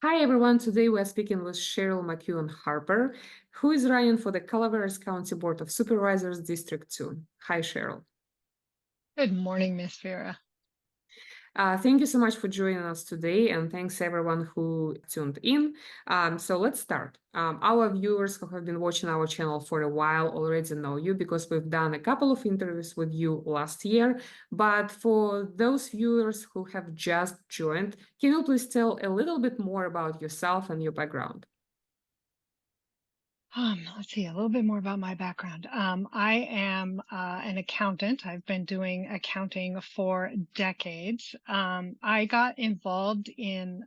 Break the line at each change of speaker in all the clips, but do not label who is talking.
Hi everyone, today we're speaking with Sheryl McKeown-Harper, who is running for the Calaveras County Board of Supervisors, District 2. Hi, Sheryl.
Good morning, Miss Vera.
Thank you so much for joining us today, and thanks everyone who tuned in. So let's start. Our viewers who have been watching our channel for a while already know you because we've done a couple of interviews with you last year. But for those viewers who have just joined, can you please tell a little bit more about yourself and your background?
Let's see a little bit more about my background. I am an accountant. I've been doing accounting for decades. I got involved in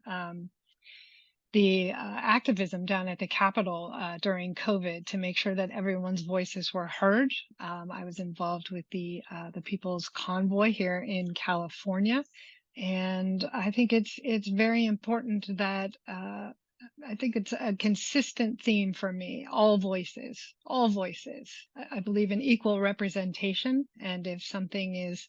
the activism down at the Capitol during COVID to make sure that everyone's voices were heard. I was involved with the People's Convoy here in California, and I think it's very important that I think it's a consistent theme for me. All voices, all voices. I believe in equal representation, and if something is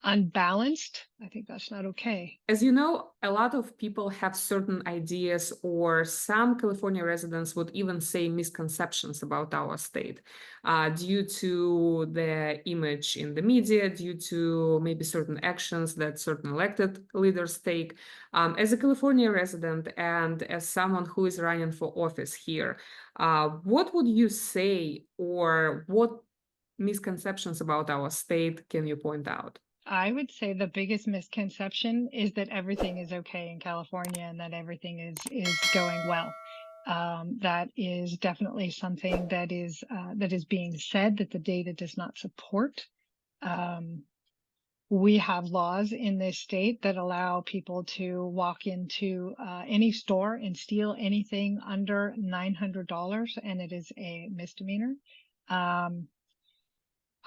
unbalanced, I think that's not okay.
As you know, a lot of people have certain ideas, or some California residents would even say misconceptions about our state due to the image in the media, due to maybe certain actions that certain elected leaders take. As a California resident and as someone who is running for office here, what would you say, or what misconceptions about our state can you point out?
I would say the biggest misconception is that everything is okay in California and that everything is going well. That is definitely something that is being said that the data does not support. Um, we have laws in this state that allow people to walk into any store and steal anything under $900, and it is a misdemeanor. Um,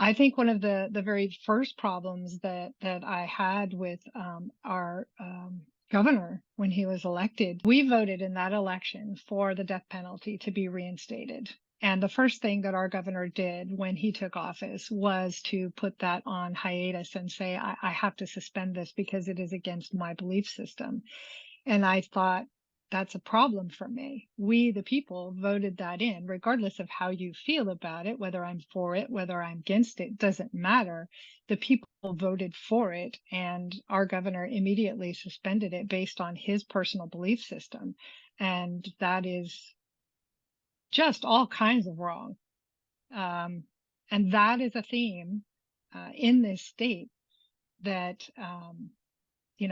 I think one of the very first problems that I had with our governor when he was elected, we voted in that election for the death penalty to be reinstated. And the first thing that our governor did when he took office was to put that on hiatus and say, I have to suspend this because it is against my belief system. And I thought, that's a problem for me. We, the people, voted that in, regardless of how you feel about it, whether I'm for it, whether I'm against it, doesn't matter. The people voted for it, and our governor immediately suspended it based on his personal belief system. And that is just all kinds of wrong. And that is a theme in this state that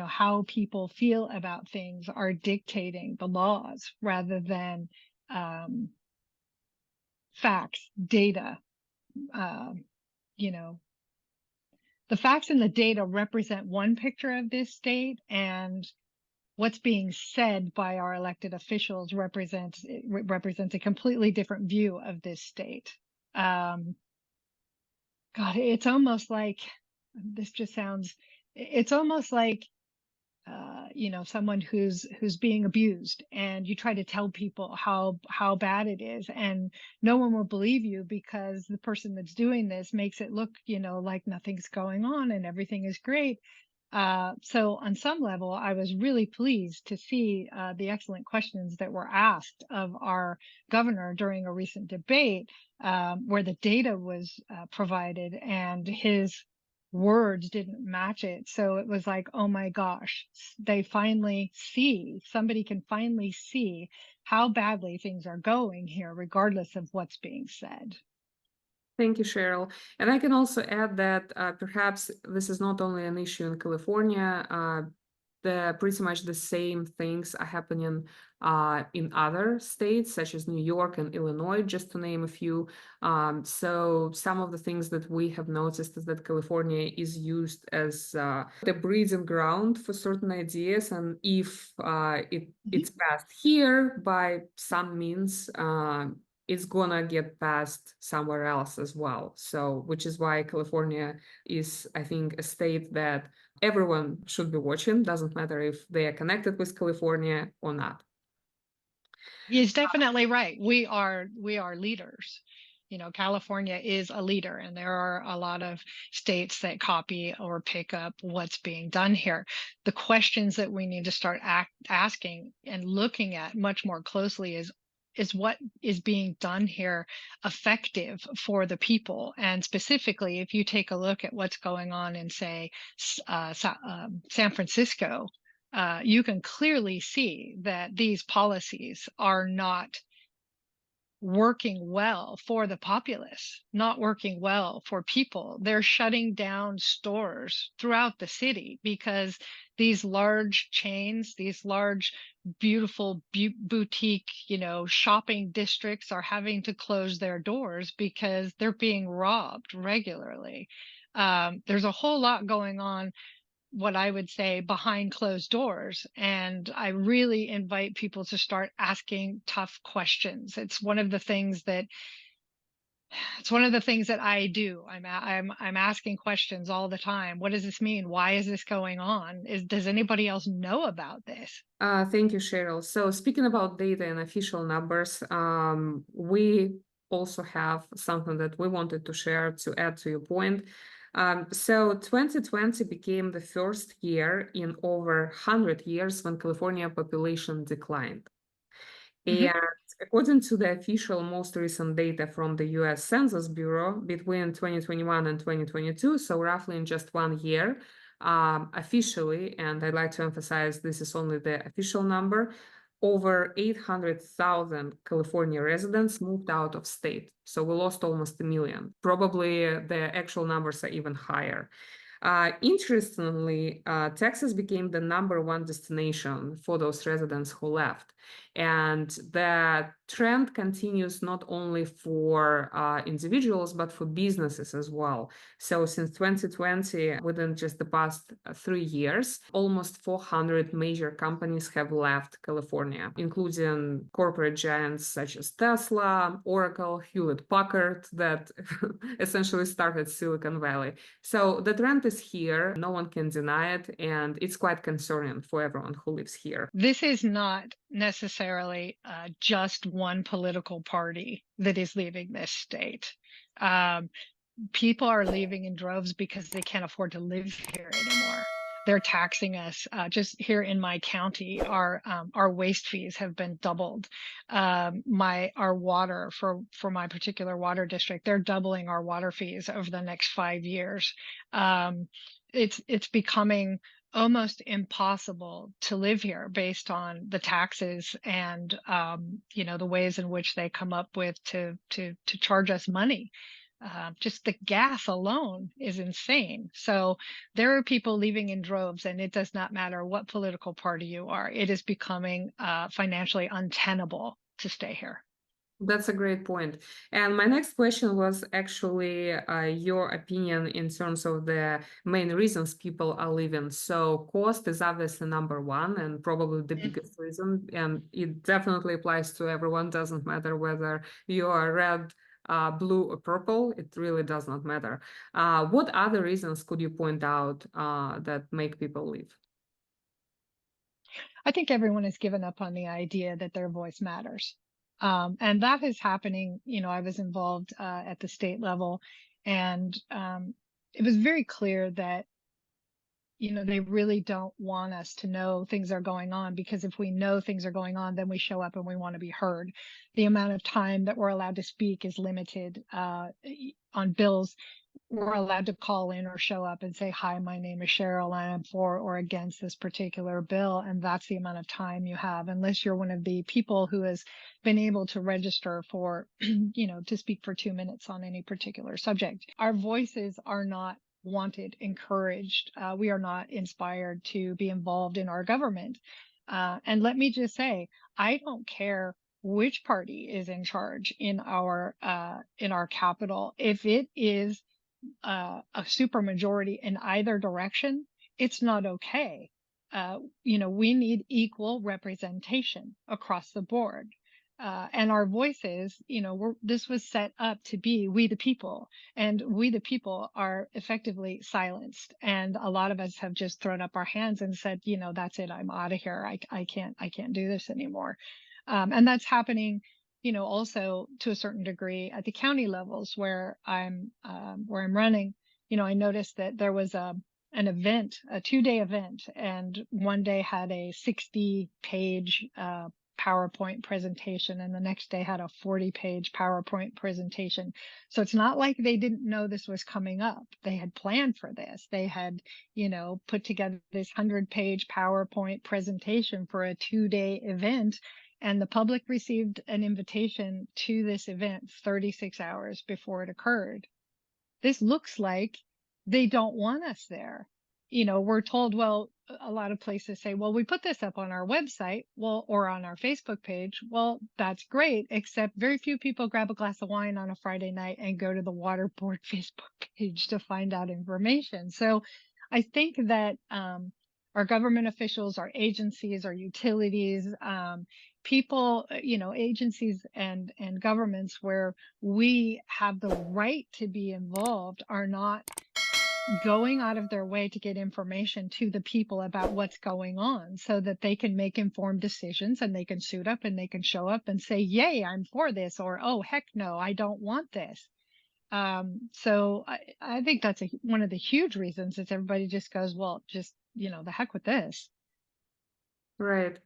how people feel about things are dictating the laws rather than facts, data. You know, the facts and the data represent one picture of this state, and what's being said by our elected officials represents a completely different view of this state. God, it's almost like this just sounds. It's almost like someone who's being abused, and you try to tell people how bad it is, and no one will believe you because the person that's doing this makes it look, like nothing's going on and everything is great. So on some level, I was really pleased to see the excellent questions that were asked of our governor during a recent debate, where the data was provided and his words didn't match it. So it was like, oh my gosh, somebody can finally see how badly things are going here, regardless of what's being said.
Thank you, Cheryl. And I can also add that perhaps this is not only an issue in California. Pretty much the same things are happening in other states, such as New York and Illinois, just to name a few. So some of the things that we have noticed is that California is used as the breeding ground for certain ideas. And if it's passed here by some means, it's gonna get passed somewhere else as well. So, which is why California is, I think, a state that everyone should be watching. Doesn't matter if they are connected with California or not.
He's definitely right. We are leaders. California is a leader, and there are a lot of states that copy or pick up what's being done here. The questions that we need to start asking and looking at much more closely is what is being done here effective for the people? And specifically, if you take a look at what's going on in, say, San Francisco, you can clearly see that these policies are not working well for the populace, not working well for people. They're shutting down stores throughout the city because these large chains, these large, beautiful boutique, shopping districts are having to close their doors because they're being robbed regularly. There's a whole lot going on, what I would say, behind closed doors. And I really invite people to start asking tough questions. It's one of the things that I do. I'm asking questions all the time. What does this mean? Why is this going on? Does anybody else know about this?
Thank you, Cheryl. So speaking about data and official numbers, we also have something that we wanted to share to add to your point. So 2020 became the first year in over 100 years when California population declined.
Mhm.
And according to the official most recent data from the US Census Bureau, between 2021 and 2022, so roughly in just 1 year, officially, and I'd like to emphasize this is only the official number, over 800,000 California residents moved out of state. So we lost almost 1 million. Probably the actual numbers are even higher. Interestingly, Texas became the #1 destination for those residents who left. And that trend continues not only for individuals, but for businesses as well. So since 2020, within just the past 3 years, almost 400 major companies have left California, including corporate giants such as Tesla, Oracle, Hewlett-Packard, that essentially started Silicon Valley. So the trend is here, no one can deny it, and it's quite concerning for everyone who lives here.
This is not necessarily just one political party that is leaving this state. People are leaving in droves because they can't afford to live here anymore. They're taxing us. Just here in my county, our waste fees have been doubled. Our water for my particular water district, they're doubling our water fees over the next 5 years. It's becoming almost impossible to live here based on the taxes and the ways in which they come up with to charge us money. Just the gas alone is insane. So there are people leaving in droves, and it does not matter what political party you are. It is becoming financially untenable to stay here.
That's a great point. And my next question was actually your opinion in terms of the main reasons people are leaving. So cost is obviously #1 and probably the biggest reason. And it definitely applies to everyone. Doesn't matter whether you are red, blue, or purple. It really does not matter. What other reasons could you point out that make people leave?
I think everyone has given up on the idea that their voice matters. And that is happening. I was involved at the state level, and it was very clear that they really don't want us to know things are going on, because if we know things are going on, then we show up and we want to be heard. The amount of time that we're allowed to speak is limited. On bills, we're allowed to call in or show up and say, hi, my name is Cheryl, I am for or against this particular bill. And that's the amount of time you have, unless you're one of the people who has been able to register for, to speak for 2 minutes on any particular subject. Our voices are not wanted, encouraged. We are not inspired to be involved in our government. And let me just say, I don't care which party is in charge in our capital. If it is a supermajority in either direction, it's not okay. We need equal representation across the board. And our voices, this was set up to be we the people, and we the people are effectively silenced. And a lot of us have just thrown up our hands and said, that's it, I'm out of here. I can't do this anymore. And that's happening also to a certain degree at the county levels where I'm running, I noticed that there was an event, a 2-day event, and one day had a 60-page PowerPoint presentation, and the next day had a 40-page PowerPoint presentation. So it's not like they didn't know this was coming up. They had planned for this. They had, put together this 100-page PowerPoint presentation for a 2-day event, and the public received an invitation to this event 36 hours before it occurred. This looks like they don't want us there. We're told, well, a lot of places say, well, we put this up on our website, well, or on our Facebook page. Well, that's great, except very few people grab a glass of wine on a Friday night and go to the water board Facebook page to find out information. So I think that our government officials, our agencies, our utilities, people, agencies and governments where we have the right to be involved are not going out of their way to get information to the people about what's going on so that they can make informed decisions, and they can suit up and they can show up and say, yay, I'm for this, or, oh, heck no, I don't want this. So I think that's one of the huge reasons is everybody just goes, well, just, the heck with this.
Right.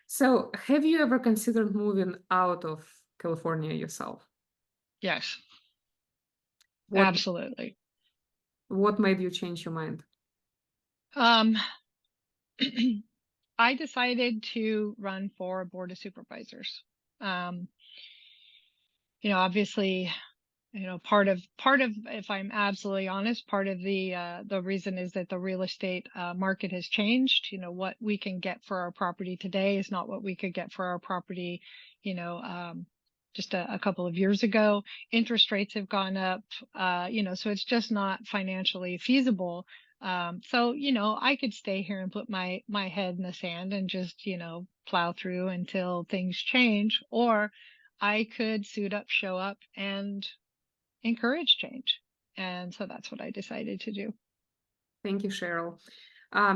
So, have you ever considered moving out of California yourself?
Yes,
What
absolutely.
what made you change your mind?
Um, I decided to run for Board of Supervisors. Um, Obviously, part of, if I'm absolutely honest, part of the reason is that the real estate market has changed. What we can get for our property today is not what we could get for our property, just a couple of years ago. Interest rates have gone up, so it's just not financially feasible. So, I could stay here and put my head in the sand and just, plow through until things change, or I could suit up, show up, and encourage change. And so that's what I decided to do.
Thank you, Cheryl.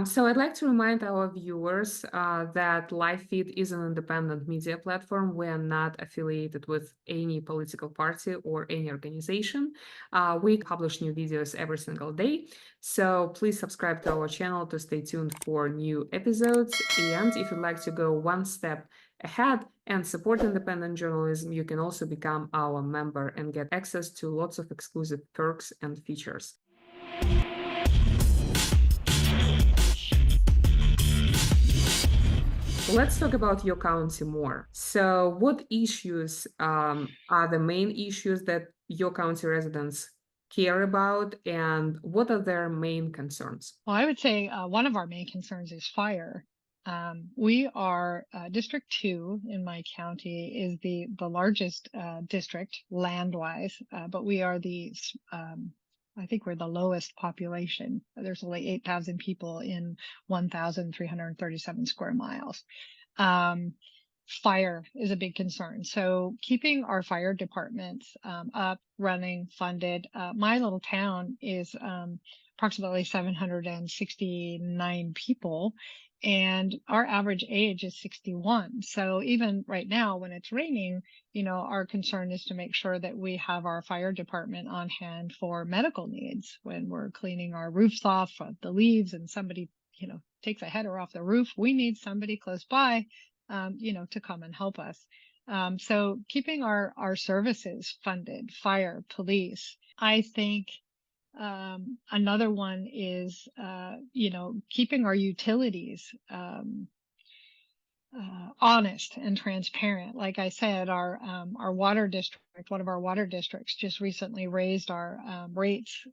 So I'd like to remind our viewers that LiveFeed is an independent media platform. We are not affiliated with any political party or any organization. We publish new videos every single day. So please subscribe to our channel to stay tuned for new episodes. And if you'd like to go one step ahead and support independent journalism, you can also become our member and get access to lots of exclusive perks and features. Let's talk about your county more. So what issues are the main issues that your county residents care about, and what are their main concerns?
Well, I would say one of our main concerns is fire. We are District 2 in my county is the largest district land-wise, but we are I think we're the lowest population. There's only 8,000 people in 1,337 square miles. Fire is a big concern. So keeping our fire departments up, running, funded. My little town is approximately 769 people, and our average age is 61. So even right now, when it's raining, our concern is to make sure that we have our fire department on hand for medical needs when we're cleaning our roofs off of the leaves and somebody, takes a header off the roof. We need somebody close by, to come and help us. So keeping our services funded, fire, police. I think another one is, keeping our utilities honest and transparent. Like I said, our water district, one of our water districts, just recently raised our rates.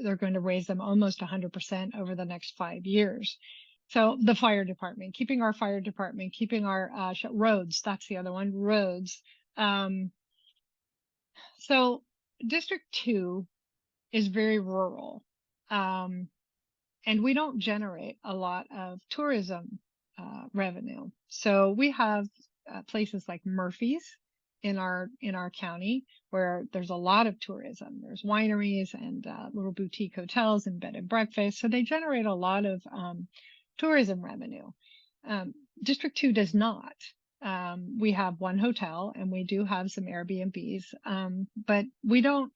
They're going to raise them almost 100% over the next 5 years. So the fire department, keeping our fire department, keeping our roads. That's the other one, roads. So District 2 is very rural, and we don't generate a lot of tourism revenue. So we have places like Murphy's in our county where there's a lot of tourism. There's wineries and little boutique hotels and bed and breakfast. So they generate a lot of tourism revenue. District 2 does not. We have one hotel and we do have some Airbnbs, but we don't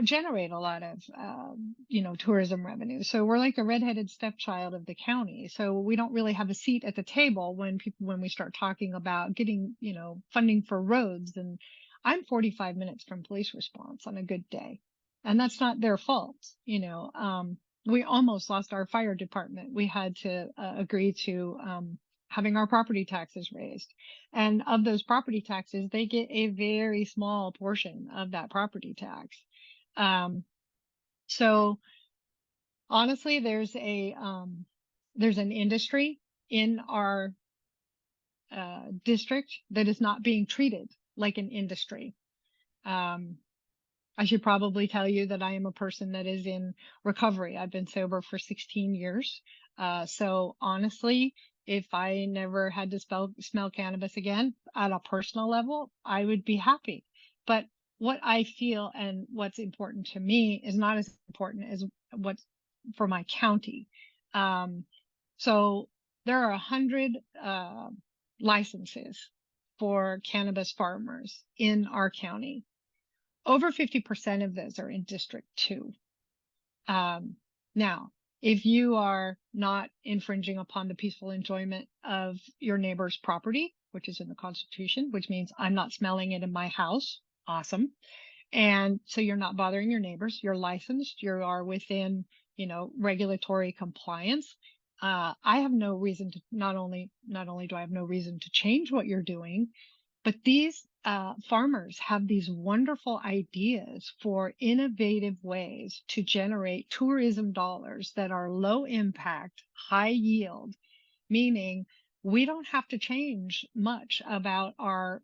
generate a lot of, tourism revenue. So we're like a redheaded stepchild of the county. So we don't really have a seat at the table when we start talking about getting, funding for roads. And I'm 45 minutes from police response on a good day. And that's not their fault. We almost lost our fire department. We had to agree to, having our property taxes raised. And of those property taxes, they get a very small portion of that property tax. So honestly, there's an industry in our district that is not being treated like an industry. I should probably tell you that I am a person that is in recovery. I've been sober for 16 years. So honestly, if I never had to smell cannabis again at a personal level, I would be happy. But what I feel and what's important to me is not as important as what's for my county. So there are 100 licenses for cannabis farmers in our county. Over 50% of those are in District 2. Now, if you are not infringing upon the peaceful enjoyment of your neighbor's property, which is in the Constitution, which means I'm not smelling it in my house, awesome. And so you're not bothering your neighbors, you're licensed, you are within, regulatory compliance. I have no reason to, not only do I have no reason to change what you're doing, but these farmers have these wonderful ideas for innovative ways to generate tourism dollars that are low impact, high yield, meaning we don't have to change much about our,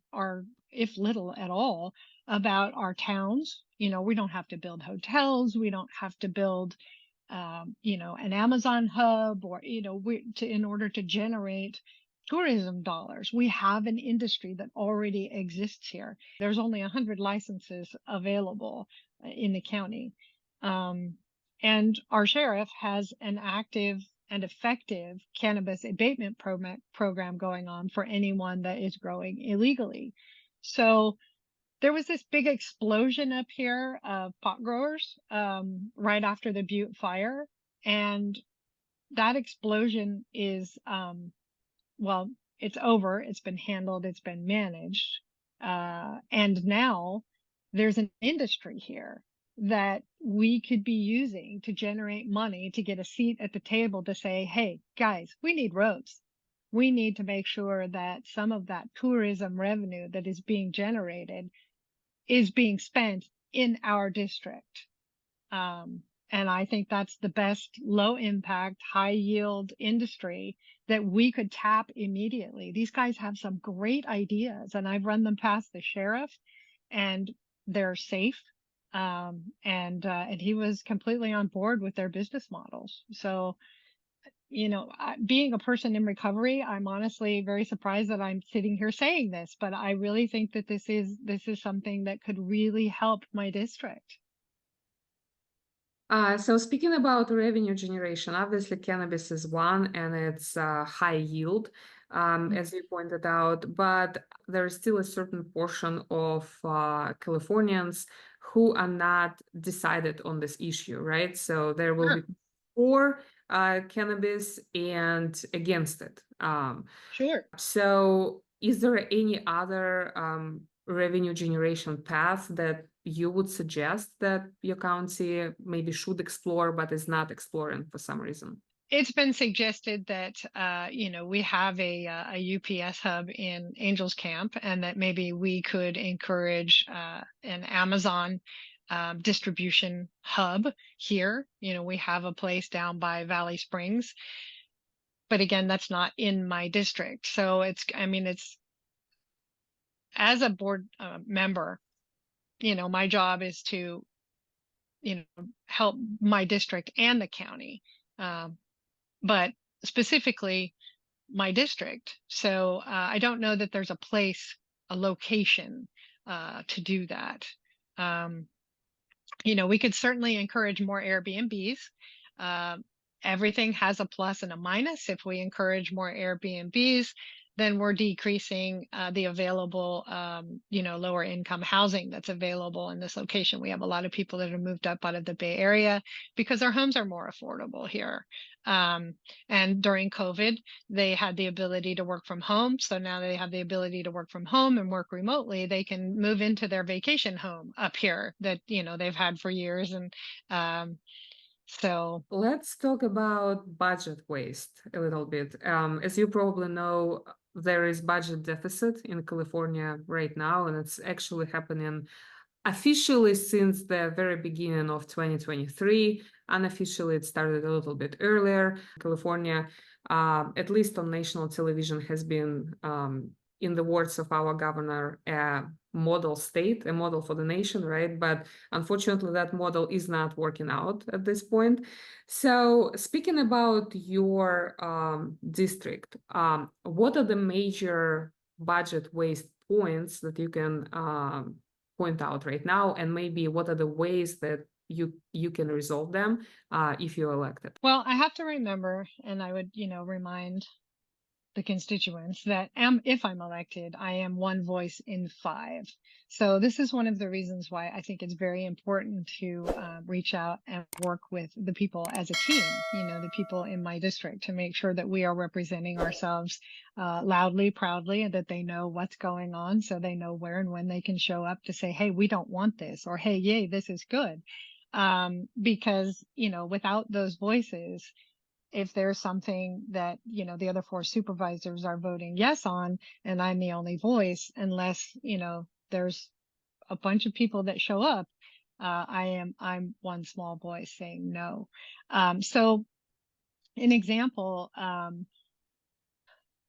if little at all, about our towns. We don't have to build hotels. We don't have to build, an Amazon hub or, in order to generate tourism dollars. We have an industry that already exists here. There's only 100 licenses available in the county. And our sheriff has an active and effective cannabis abatement program going on for anyone that is growing illegally. So there was this big explosion up here of pot growers right after the Butte fire. And that explosion is, well, it's over. It's been handled. It's been managed. And now there's an industry here that we could be using to generate money to get a seat at the table to say, hey, guys, we need roads. We need to make sure that some of that tourism revenue that is being generated is being spent in our district. And I think that's the best low impact, high yield industry that we could tap immediately. These guys have some great ideas and I've run them past the sheriff and they're safe. And he was completely on board with their business models. So, being a person in recovery, I'm honestly very surprised that I'm sitting here saying this, but I really think that this is something that could really help my district.
So speaking about revenue generation, obviously cannabis is one and it's high yield, as you pointed out, but there's still a certain portion of Californians who are not decided on this issue, right? So there will be for cannabis and against it.
Sure.
So is there any other revenue generation path that you would suggest that your county maybe should explore but is not exploring for some reason?
It's been suggested that, we have a UPS hub in Angels Camp and that maybe we could encourage an Amazon distribution hub here. We have a place down by Valley Springs, but again, that's not in my district. So it's as a board member, my job is to, help my district and the county, but specifically my district. So I don't know that there's a location to do that. We could certainly encourage more Airbnbs. Everything has a plus and a minus. If we encourage more Airbnbs, then we're decreasing the available, lower income housing that's available in this location. We have a lot of people that have moved up out of the Bay Area because our homes are more affordable here. And during COVID, they had the ability to work from home. So now they have the ability to work from home and work remotely. They can move into their vacation home up here that, they've had for years. And so
Let's talk about budget waste a little bit. As you probably know, there is budget deficit in California right now, and it's actually happening officially since the very beginning of 2023. Unofficially, it started a little bit earlier. California, at least on national television, has been, in the words of our governor, a model state, a model for the nation, right? But unfortunately, that model is not working out at this point. So, speaking about your district, what are the major budget waste points that you can point out right now, and maybe what are the ways that you can resolve them if you're elected?
well, I have to remember, and I would, remind the constituents that if I'm elected, I am one voice in five. So this is one of the reasons why I think it's very important to reach out and work with the people as a team, the people in my district, to make sure that we are representing ourselves loudly, proudly, and that they know what's going on, so they know where and when they can show up to say, hey, we don't want this, or hey, yay, this is good. Because, without those voices, if there's something that, the other four supervisors are voting yes on, and I'm the only voice, unless, there's a bunch of people that show up, I'm one small voice saying no. So an example, and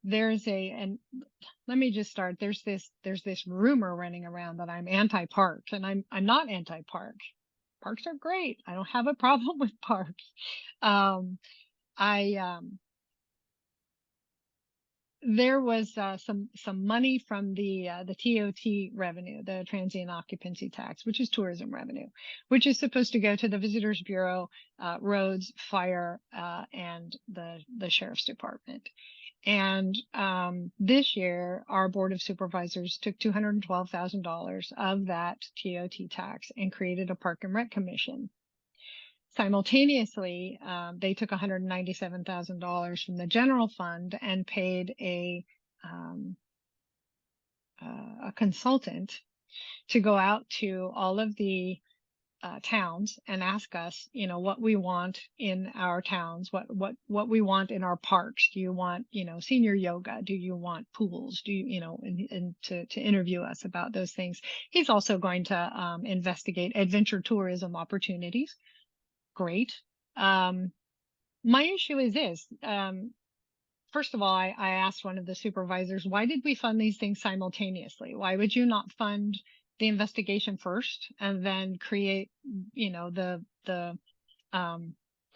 let me just start. There's this rumor running around that I'm anti-park, and I'm not anti-park. Parks are great. I don't have a problem with parks. There was some money from the TOT revenue, the transient occupancy tax, which is tourism revenue, which is supposed to go to the Visitors Bureau, roads, fire, and the sheriff's department. And this year, our board of supervisors took $212,000 of that TOT tax and created a park and rec commission. Simultaneously, they took $197,000 from the general fund and paid a consultant to go out to all of the towns and ask us, what we want in our towns, what we want in our parks. Do you want, senior yoga? Do you want pools? Do you, and to interview us about those things. He's also going to investigate adventure tourism opportunities. Great. My issue is this. First of all, I asked one of the supervisors, why did we fund these things simultaneously? Why would you not fund the investigation first and then create, the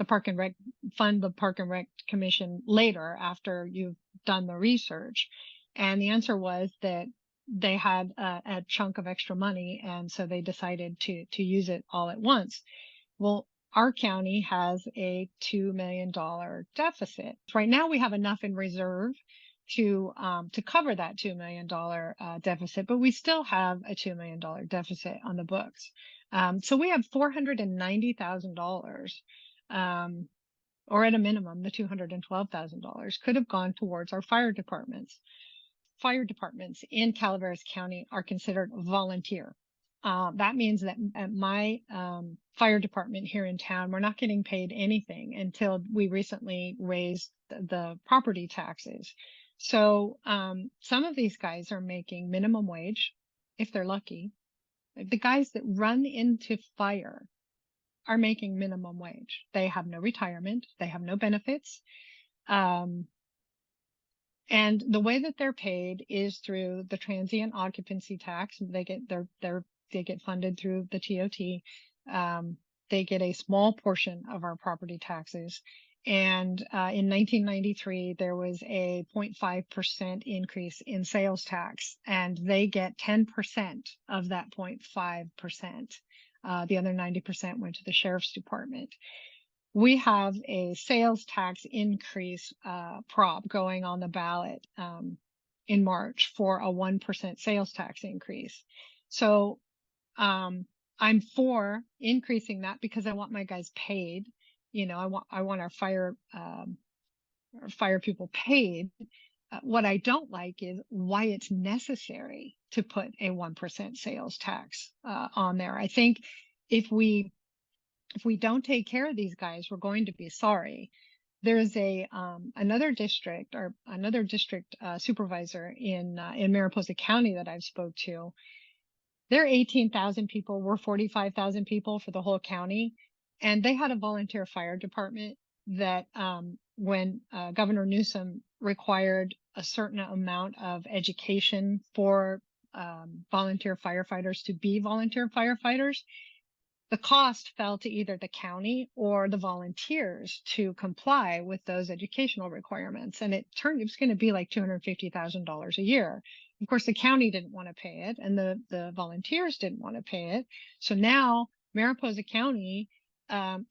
park and rec, fund the park and rec commission later after you've done the research? And the answer was that they had a chunk of extra money, and so they decided to use it all at once. Well, our county has a $2 million deficit. Right now, we have enough in reserve to cover that $2 million deficit, but we still have a $2 million deficit on the books. So we have $490,000, or at a minimum, the $212,000 could have gone towards our fire departments. Fire departments in Calaveras County are considered volunteer. That means that at my fire department here in town, we're not getting paid anything until we recently raised the property taxes. So some of these guys are making minimum wage, if they're lucky. The guys that run into fire are making minimum wage. They have no retirement. They have no benefits. And the way that they're paid is through the transient occupancy tax. They get funded through the TOT. They get a small portion of our property taxes. And in 1993, there was a 0.5% increase in sales tax, and they get 10% of that 0.5%. The other 90% went to the sheriff's department. We have a sales tax increase prop going on the ballot in March for a 1% sales tax increase. So I'm for increasing that because I want my guys paid. I want our fire people paid. What I don't like is why it's necessary to put a 1% sales tax on there. I think if we don't take care of these guys, we're going to be sorry. There's another district supervisor in Mariposa County that I've spoke to. There are 18,000 people. We're 45,000 people for the whole county, and they had a volunteer fire department that when Governor Newsom required a certain amount of education for volunteer firefighters to be volunteer firefighters, the cost fell to either the county or the volunteers to comply with those educational requirements. And it was going to be like $250,000 a year. Of course, the county didn't want to pay it, and the volunteers didn't want to pay it. So now Mariposa County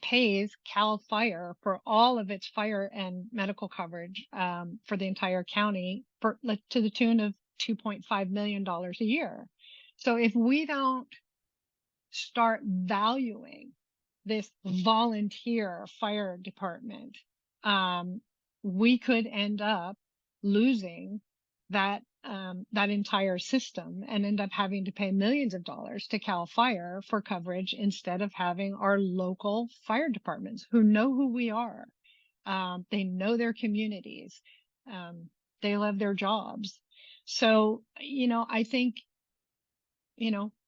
pays Cal Fire for all of its fire and medical coverage for the entire county to the tune of $2.5 million a year. So if we don't start valuing this volunteer fire department, we could end up losing that entire system and end up having to pay millions of dollars to Cal Fire for coverage instead of having our local fire departments who know who we are. They know their communities. They love their jobs. So, I think,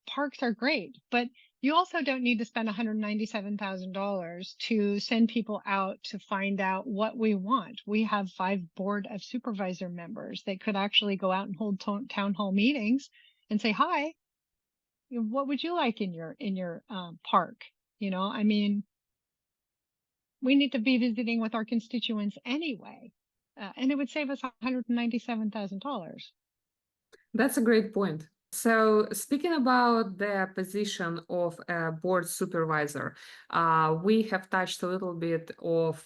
parks are great, but you also don't need to spend $197,000 to send people out to find out what we want. We have 5 board of supervisor members that could actually go out and hold town hall meetings and say, hi, what would you like in your park? We need to be visiting with our constituents anyway. And it would save us $197,000.
That's a great point. So speaking about the position of a board supervisor, we have touched a little bit of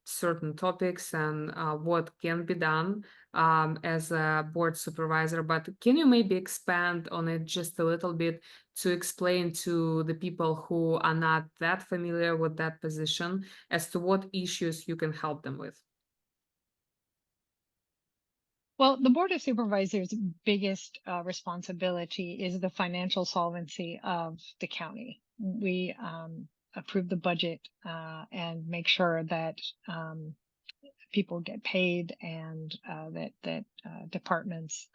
certain topics and what can be done as a board supervisor, but can you maybe expand on it just a little bit to explain to the people who are not that familiar with that position as to what issues you can help them with?
Well, the Board of Supervisors' biggest responsibility is the financial solvency of the county. We approve the budget and make sure that people get paid and that departments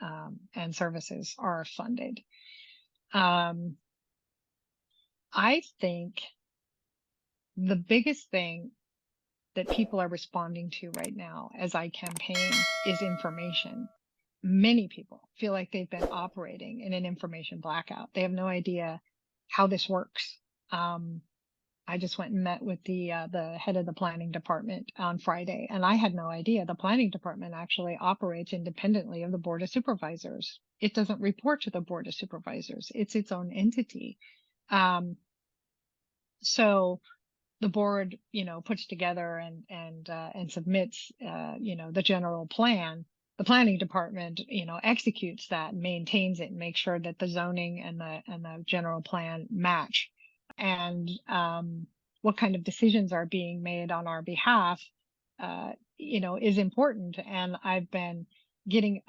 and services are funded. I think the biggest thing that people are responding to right now as I campaign is information. Many people feel like they've been operating in an information blackout. They have no idea how this works. I just went and met with the head of the planning department on Friday, and I had no idea the planning department actually operates independently of the Board of Supervisors. It doesn't report to the Board of Supervisors. It's its own entity. So the board, puts together and submits, the general plan. The planning department, executes that, maintains it, and makes sure that the zoning and the general plan match. And what kind of decisions are being made on our behalf, is important. And I've been getting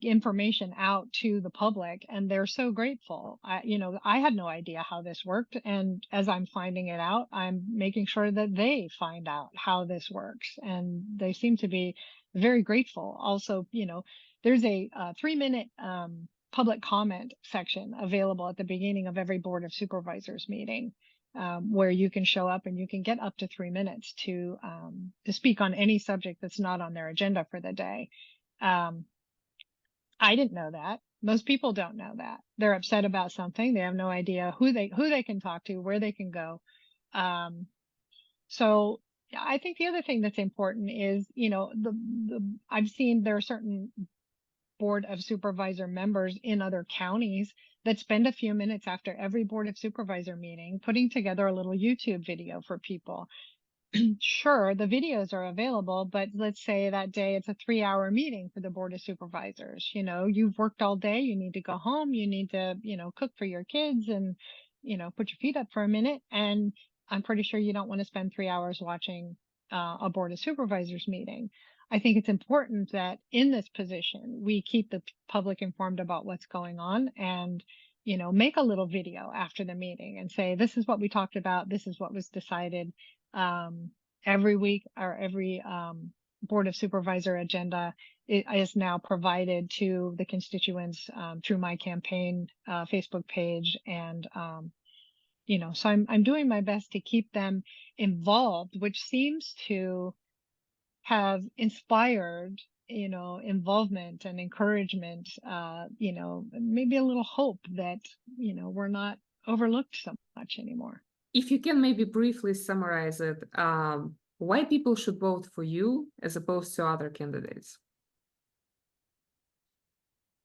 information out to the public, and they're so grateful. I had no idea how this worked, and as I'm finding it out, I'm making sure that they find out how this works, and they seem to be very grateful. Also, there's a 3-minute public comment section available at the beginning of every Board of Supervisors meeting, where you can show up and you can get up to 3 minutes to speak on any subject that's not on their agenda for the day. I didn't know that. Most people don't know that. They're upset about something. They have no idea who they can talk to, where they can go. So I think the other thing that's important is, I've seen there are certain Board of Supervisor members in other counties that spend a few minutes after every Board of Supervisor meeting putting together a little YouTube video for people. sure, the videos are available, but let's say that day it's a 3-hour meeting for the Board of Supervisors. You know, you've worked all day, you need to go home, you need to, cook for your kids and, put your feet up for a minute. And I'm pretty sure you don't want to spend 3 hours watching a Board of Supervisors meeting. I think it's important that in this position, we keep the public informed about what's going on and, make a little video after the meeting and say, this is what we talked about. This is what was decided. um, every week or every Board of Supervisor agenda is now provided to the constituents through my campaign Facebook page. And, so I'm doing my best to keep them involved, which seems to have inspired, involvement and encouragement, maybe a little hope that, we're not overlooked so much anymore.
If you can maybe briefly summarize it, why people should vote for you as opposed to other candidates?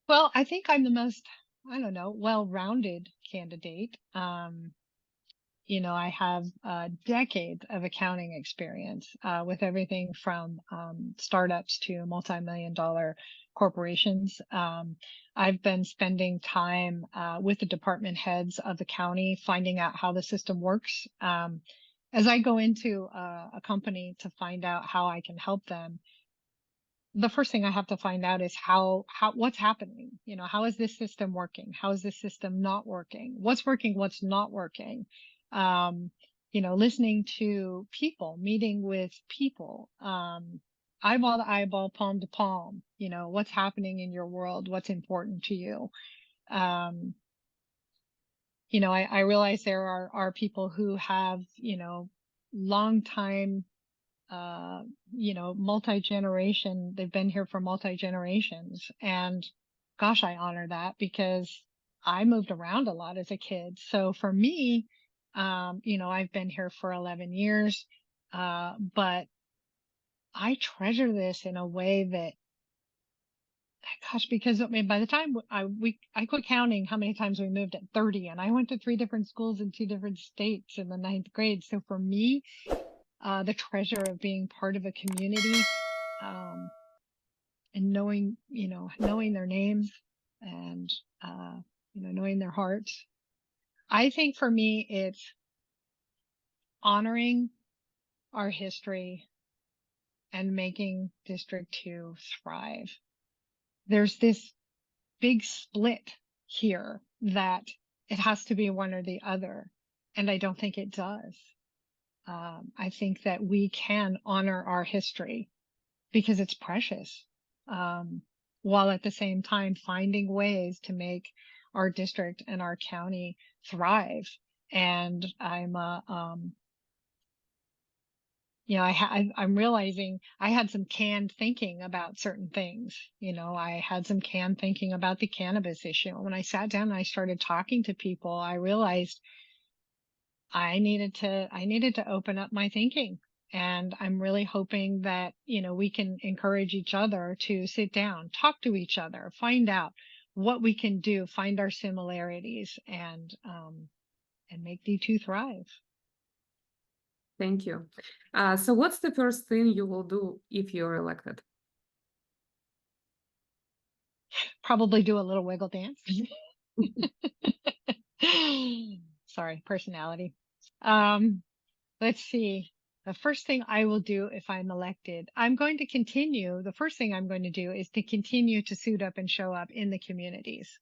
Well, I think I'm the most, I don't know, well-rounded candidate. I have decades of accounting experience with everything from startups to multi-million-dollar corporations. I've been spending time with the department heads of the county, finding out how the system works. As I go into a company to find out how I can help them, the first thing I have to find out is what's happening. How is this system working? How is this system not working? What's working? What's not working? Listening to people, meeting with people, eyeball to eyeball, palm to palm, what's happening in your world, what's important to you. I realize there are people who have, long time, multi-generation, they've been here for multi-generations. And gosh, I honor that because I moved around a lot as a kid. So for me, I've been here for 11 years, but I treasure this in a way that, gosh, because I mean, by the time I quit counting how many times we moved at 30, and I went to 3 different schools in 2 different states in the 9th grade. So for me, the treasure of being part of a community, and knowing their names and, knowing their hearts. I think for me, it's honoring our history and making District 2 thrive. There's this big split here that it has to be one or the other, and I don't think it does. I think that we can honor our history because it's precious, while at the same time finding ways to make our district and our county thrive. And I'm realizing I had some canned thinking about certain things. I had some canned thinking about the cannabis issue. When I sat down and I started talking to people, I realized I needed to open up my thinking. And I'm really hoping that, we can encourage each other to sit down, talk to each other, find out what we can do, find our similarities, and make D2 thrive.
Thank you. So what's the first thing you will do if you're elected?
Probably do a little wiggle dance. Sorry, personality. Let's see. The first thing I will do if I'm elected, the first thing I'm going to do is to continue to suit up and show up in the communities.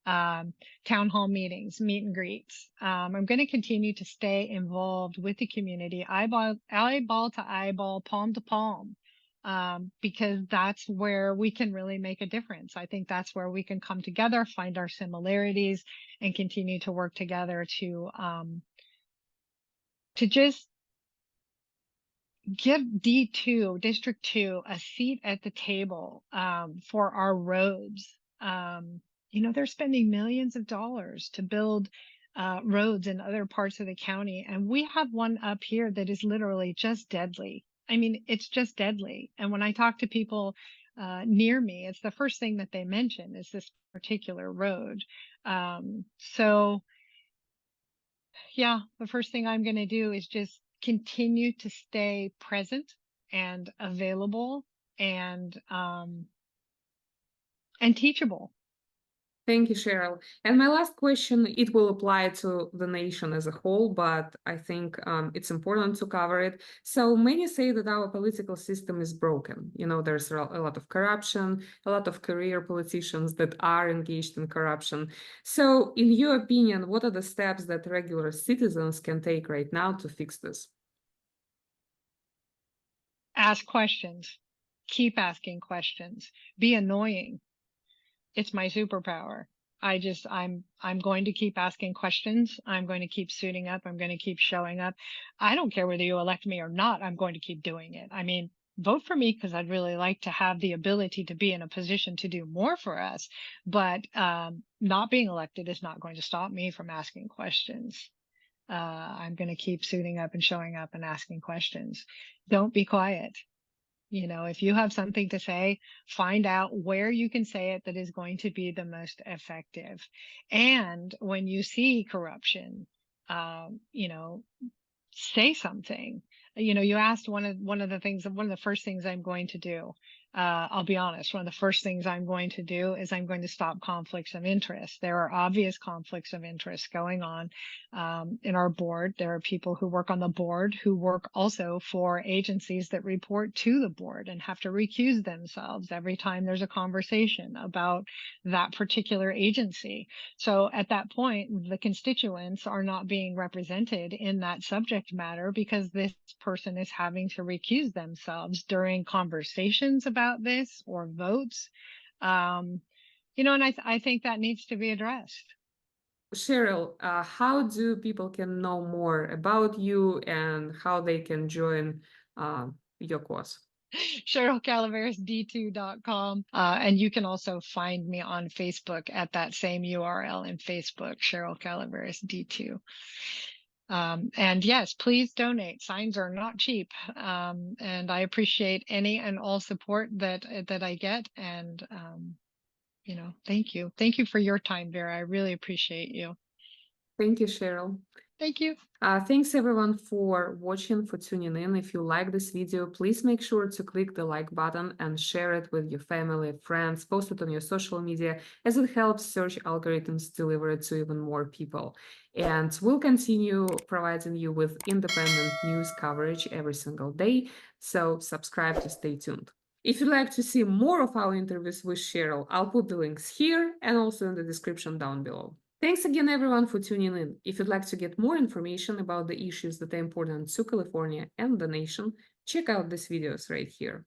Town hall meetings, meet and greets. I'm going to continue to stay involved with the community, eyeball to eyeball, palm to palm, because that's where we can really make a difference. I think that's where we can come together, find our similarities, and continue to work together to just give D2, District 2, a seat at the table for our roads. They're spending millions of dollars to build roads in other parts of the county. And we have one up here that is literally just deadly. I mean, it's just deadly. And when I talk to people near me, it's the first thing that they mention is this particular road. So yeah, the first thing I'm going to do is just continue to stay present and available and teachable.
Thank you, Sheryl. And my last question, it will apply to the nation as a whole, but I think it's important to cover it. So many say that our political system is broken. You know, there's a lot of corruption, a lot of career politicians that are engaged in corruption. So in your opinion, what are the steps that regular citizens can take right now to fix this?
Ask questions. Keep asking questions. Be annoying. It's my superpower. I'm going to keep asking questions. I'm going to keep suiting up. I'm going to keep showing up. I don't care whether you elect me or not. I'm going to keep doing it. I mean, vote for me because I'd really like to have the ability to be in a position to do more for us. But not being elected is not going to stop me from asking questions. I'm going to keep suiting up and showing up and asking questions. Don't be quiet. You know, if you have something to say, find out where you can say it that is going to be the most effective. And when you see corruption, you know, say something. You know, you asked one of the first things I'm going to do. I'll be honest, one of the first things I'm going to do is I'm going to stop conflicts of interest. There are obvious conflicts of interest going on in our board. There are people who work on the board who work also for agencies that report to the board and have to recuse themselves every time there's a conversation about that particular agency. So at that point, the constituents are not being represented in that subject matter because this person is having to recuse themselves during conversations about this or votes. You know, and I think that needs to be addressed.
Sheryl, how do people can know more about you and how they can join your cause?
CherylCalaveras.d2.com. And you can also find me on Facebook at that same URL in Facebook, Sheryl Calaveras D2. And yes, please donate. Signs are not cheap. And I appreciate any and all support that I get. And, you know, thank you. Thank you for your time, Vera. I really appreciate you.
Thank you, Sheryl.
Thank you.
Thanks everyone for watching, for tuning in. If you like this video, please make sure to click the like button and share it with your family, friends, post it on your social media, as it helps search algorithms deliver it to even more people. And we'll continue providing you with independent news coverage every single day. So subscribe to stay tuned. If you'd like to see more of our interviews with Sheryl, I'll put the links here and also in the description down below. Thanks again, everyone, for tuning in. If you'd like to get more information about the issues that are important to California and the nation, check out these videos right here.